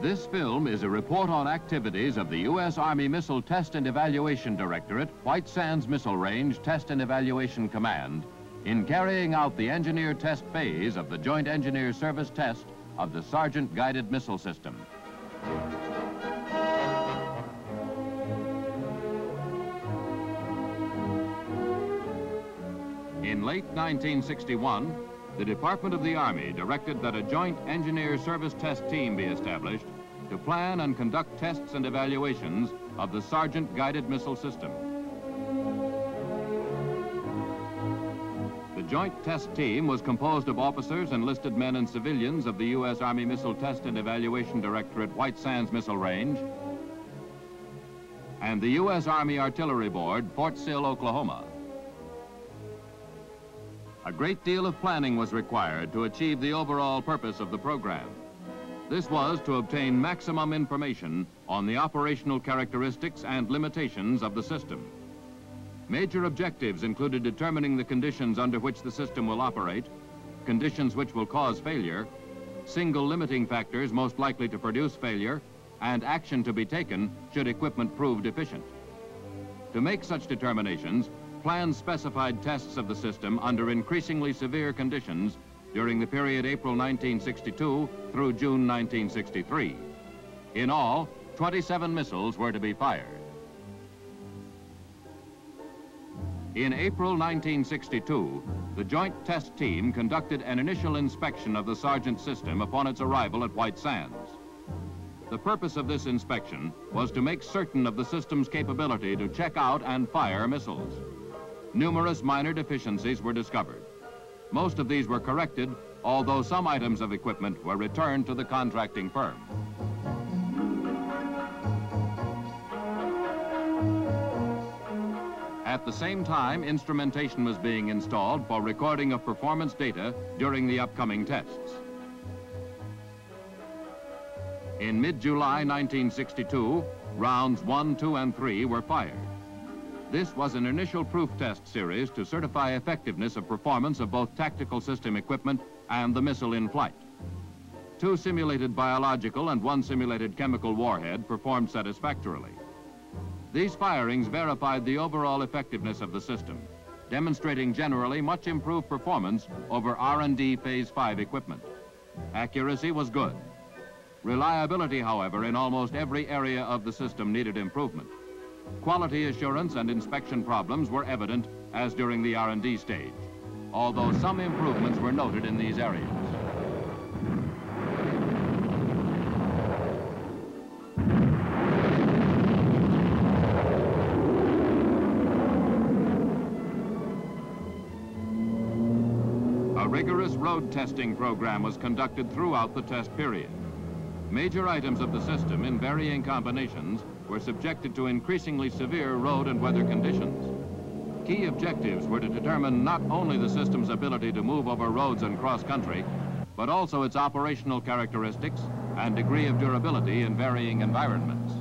This film is a report on activities of the U.S. Army Missile Test and Evaluation Directorate, White Sands Missile Range Test and Evaluation Command, in carrying out the engineer test phase of the Joint Engineer Service test of the Sergeant Guided Missile System. In late 1961, the Department of the Army directed that a Joint Engineer Service Test Team be established to plan and conduct tests and evaluations of the Sergeant Guided Missile System. The Joint Test Team was composed of officers, enlisted men, and civilians of the U.S. Army Missile Test and Evaluation Directorate, White Sands Missile Range, and the U.S. Army Artillery Board, Fort Sill, Oklahoma. A great deal of planning was required to achieve the overall purpose of the program. This was to obtain maximum information on the operational characteristics and limitations of the system. Major objectives included determining the conditions under which the system will operate, conditions which will cause failure, single limiting factors most likely to produce failure, and action to be taken should equipment prove deficient. To make such determinations, plans specified tests of the system under increasingly severe conditions during the period April 1962 through June 1963. In all, 27 missiles were to be fired. In April 1962, the Joint Test Team conducted an initial inspection of the Sergeant system upon its arrival at White Sands. The purpose of this inspection was to make certain of the system's capability to check out and fire missiles. Numerous minor deficiencies were discovered. Most of these were corrected, although some items of equipment were returned to the contracting firm. At the same time, instrumentation was being installed for recording of performance data during the upcoming tests. In mid-July 1962, rounds 1, 2, and 3 were fired. This was an initial proof test series to certify effectiveness of performance of both tactical system equipment and the missile in flight. 2 simulated biological and 1 simulated chemical warhead performed satisfactorily. These firings verified the overall effectiveness of the system, demonstrating generally much improved performance over R&D Phase 5 equipment. Accuracy was good. Reliability, however, in almost every area of the system needed improvement. Quality assurance and inspection problems were evident as during the R&D stage, although some improvements were noted in these areas. A rigorous road testing program was conducted throughout the test period. Major items of the system in varying combinations were subjected to increasingly severe road and weather conditions. Key objectives were to determine not only the system's ability to move over roads and cross country, but also its operational characteristics and degree of durability in varying environments.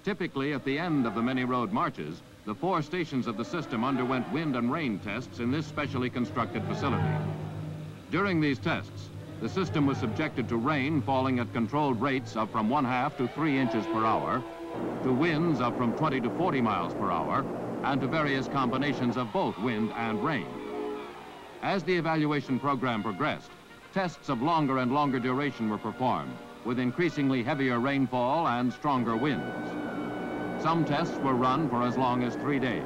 Typically, at the end of the many road marches, the 4 stations of the system underwent wind and rain tests in this specially constructed facility. During these tests, the system was subjected to rain falling at controlled rates of from 1/2 to 3 inches per hour, to winds of from 20 to 40 miles per hour, and to various combinations of both wind and rain. As the evaluation program progressed, tests of longer and longer duration were performed, with increasingly heavier rainfall and stronger winds. Some tests were run for as long as 3 days.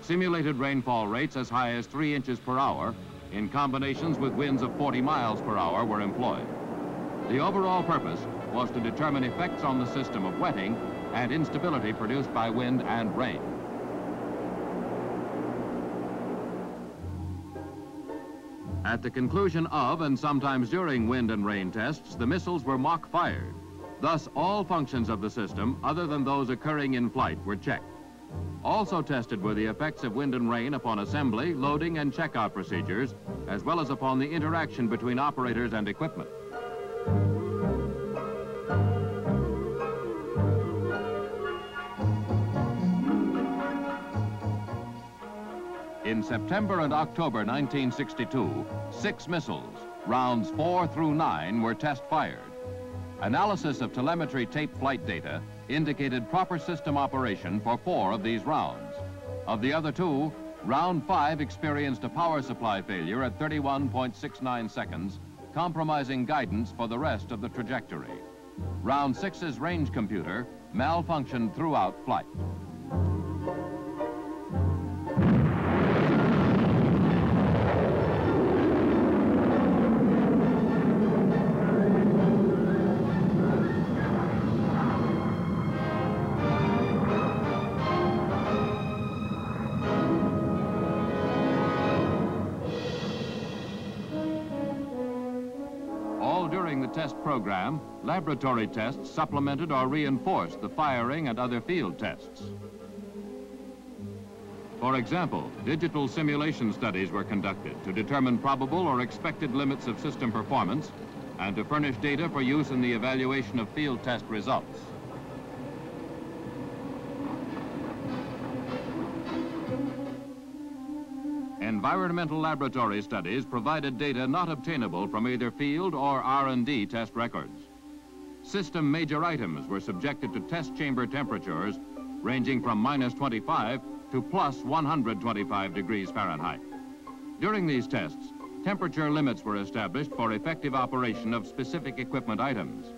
Simulated rainfall rates as high as 3 inches per hour in combinations with winds of 40 miles per hour were employed. The overall purpose was to determine effects on the system of wetting and instability produced by wind and rain. At the conclusion of and sometimes during wind and rain tests, the missiles were mock fired. Thus, all functions of the system, other than those occurring in flight, were checked. Also tested were the effects of wind and rain upon assembly, loading, and checkout procedures, as well as upon the interaction between operators and equipment. In September and October 1962, 6 missiles, rounds 4 through 9, were test fired. Analysis of telemetry tape flight data indicated proper system operation for 4 of these rounds. Of the other 2, round 5 experienced a power supply failure at 31.69 seconds, compromising guidance for the rest of the trajectory. Round 6's range computer malfunctioned throughout flight. During the test program, laboratory tests supplemented or reinforced the firing and other field tests. For example, digital simulation studies were conducted to determine probable or expected limits of system performance and to furnish data for use in the evaluation of field test results. Environmental laboratory studies provided data not obtainable from either field or R&D test records. System major items were subjected to test chamber temperatures ranging from -25 to +125 degrees Fahrenheit. During these tests, temperature limits were established for effective operation of specific equipment items.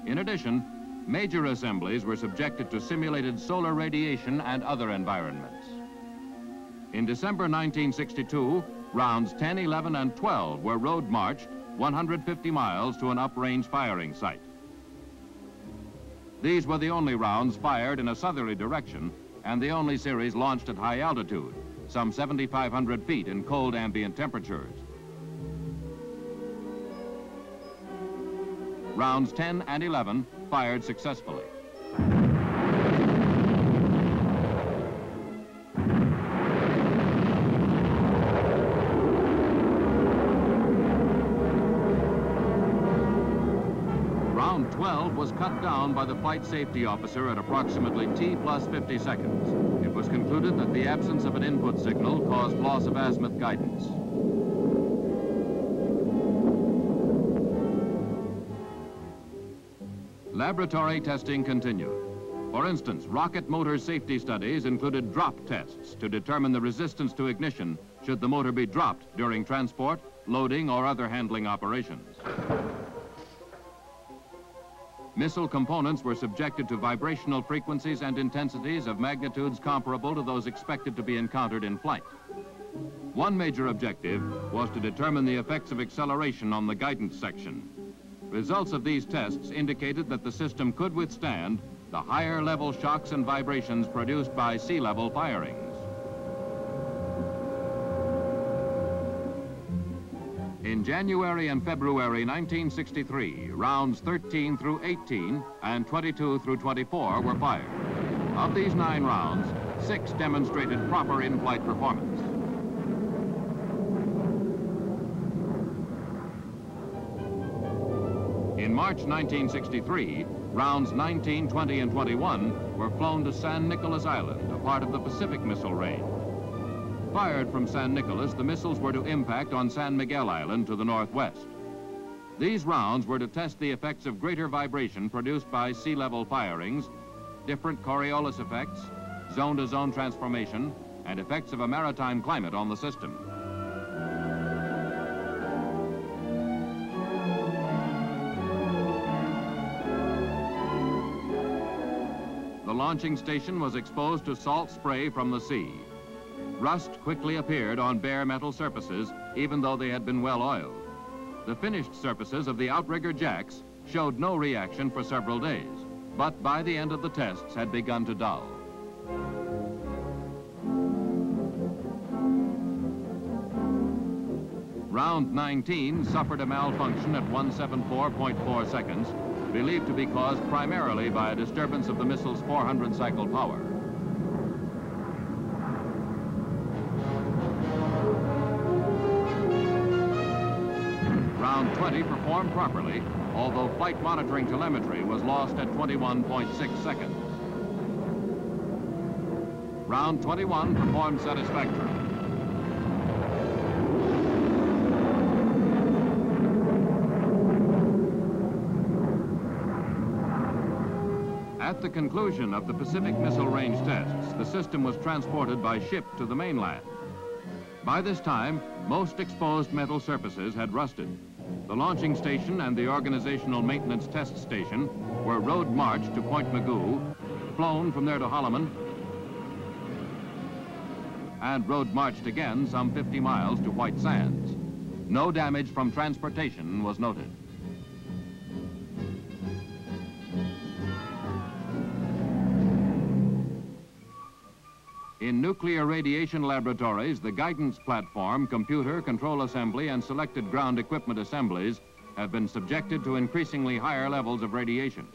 In addition, major assemblies were subjected to simulated solar radiation and other environments. In December 1962, rounds 10, 11, and 12 were road marched 150 miles to an uprange firing site. These were the only rounds fired in a southerly direction and the only series launched at high altitude, some 7,500 feet in cold ambient temperatures. Rounds 10 and 11 fired successfully. Round 12 was cut down by the flight safety officer at approximately T plus 50 seconds. It was concluded that the absence of an input signal caused loss of azimuth guidance. Laboratory testing continued. For instance, rocket motor safety studies included drop tests to determine the resistance to ignition should the motor be dropped during transport, loading, or other handling operations. Missile components were subjected to vibrational frequencies and intensities of magnitudes comparable to those expected to be encountered in flight. One major objective was to determine the effects of acceleration on the guidance section. Results of these tests indicated that the system could withstand the higher level shocks and vibrations produced by sea level firings. In January and February 1963, rounds 13 through 18 and 22 through 24 were fired. Of these 9 rounds, 6 demonstrated proper in-flight performance. In March 1963, rounds 19, 20, and 21 were flown to San Nicolas Island, a part of the Pacific Missile Range. Fired from San Nicolas, the missiles were to impact on San Miguel Island to the northwest. These rounds were to test the effects of greater vibration produced by sea level firings, different Coriolis effects, zone-to-zone transformation, and effects of a maritime climate on the system. The launching station was exposed to salt spray from the sea. Rust quickly appeared on bare metal surfaces, even though they had been well oiled. The finished surfaces of the outrigger jacks showed no reaction for several days, but by the end of the tests had begun to dull. Round 19 suffered a malfunction at 174.4 seconds, believed to be caused primarily by a disturbance of the missile's 400 cycle power. Round 20 performed properly, although flight monitoring telemetry was lost at 21.6 seconds. Round 21 performed satisfactorily. At the conclusion of the Pacific Missile Range tests, the system was transported by ship to the mainland. By this time, most exposed metal surfaces had rusted. The launching station and the Organizational Maintenance Test Station were road marched to Point Mugu, flown from there to Holloman, and road marched again some 50 miles to White Sands. No damage from transportation was noted. In nuclear radiation laboratories, the guidance platform, computer, control assembly, and selected ground equipment assemblies have been subjected to increasingly higher levels of radiation.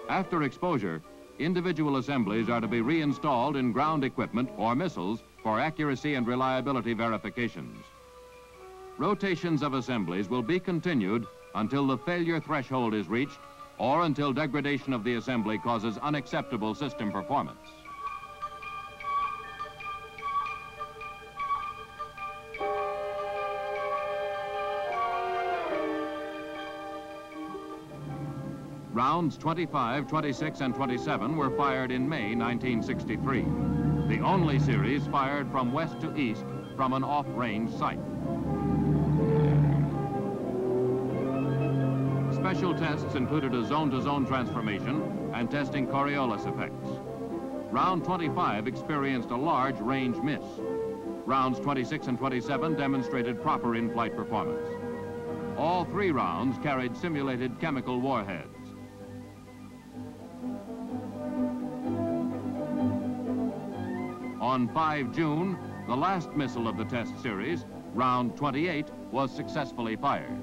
After exposure, individual assemblies are to be reinstalled in ground equipment or missiles for accuracy and reliability verifications. Rotations of assemblies will be continued until the failure threshold is reached or until degradation of the assembly causes unacceptable system performance. Rounds 25, 26, and 27 were fired in May 1963, the only series fired from west to east from an off-range site. Special tests included a zone-to-zone transformation and testing Coriolis effects. Round 25 experienced a large range miss. Rounds 26 and 27 demonstrated proper in-flight performance. All three rounds carried simulated chemical warheads. On 5 June, the last missile of the test series, round 28, was successfully fired.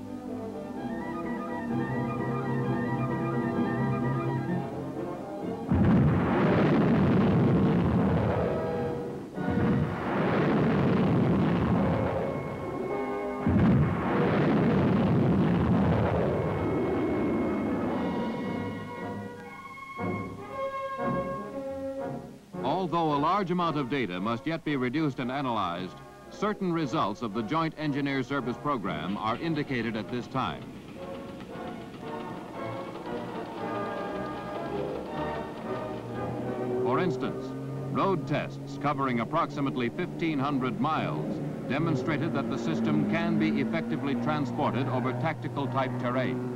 Although a large amount of data must yet be reduced and analyzed, certain results of the Joint Engineer Service Program are indicated at this time. For instance, road tests covering approximately 1,500 miles demonstrated that the system can be effectively transported over tactical-type terrain.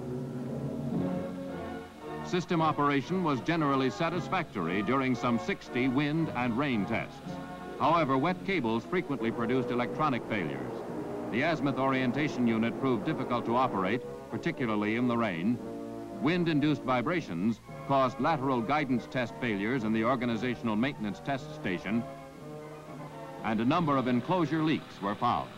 System operation was generally satisfactory during some 60 wind and rain tests. However, wet cables frequently produced electronic failures. The azimuth orientation unit proved difficult to operate, particularly in the rain. Wind-induced vibrations caused lateral guidance test failures in the Organizational Maintenance Test Station, and a number of enclosure leaks were found.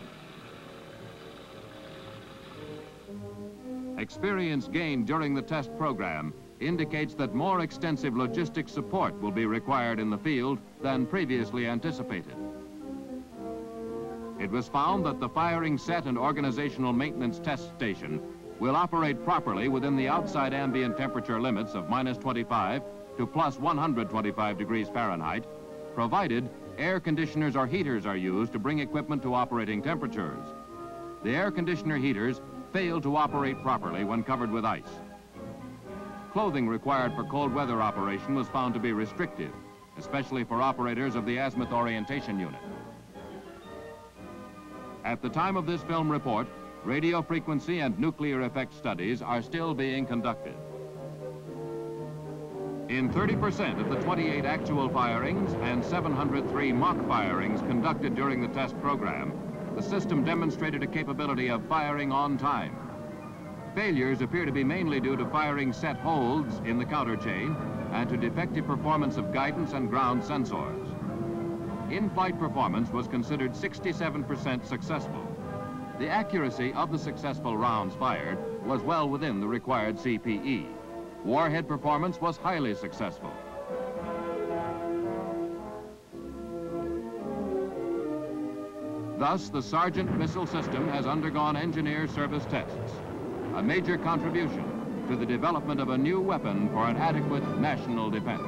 Experience gained during the test program indicates that more extensive logistic support will be required in the field than previously anticipated. It was found that the firing set and Organizational Maintenance Test Station will operate properly within the outside ambient temperature limits of -25 to +125 degrees Fahrenheit, provided air conditioners or heaters are used to bring equipment to operating temperatures. The air conditioner heaters failed to operate properly when covered with ice. Clothing required for cold weather operation was found to be restrictive, especially for operators of the azimuth orientation unit. At the time of this film report, radio frequency and nuclear effect studies are still being conducted. In 30% of the 28 actual firings and 703 mock firings conducted during the test program, the system demonstrated a capability of firing on time. Failures appear to be mainly due to firing set holds in the counter chain and to defective performance of guidance and ground sensors. In-flight performance was considered 67% successful. The accuracy of the successful rounds fired was well within the required CPE. Warhead performance was highly successful. Thus, the Sargent missile system has undergone engineer service tests, a major contribution to the development of a new weapon for an adequate national defense.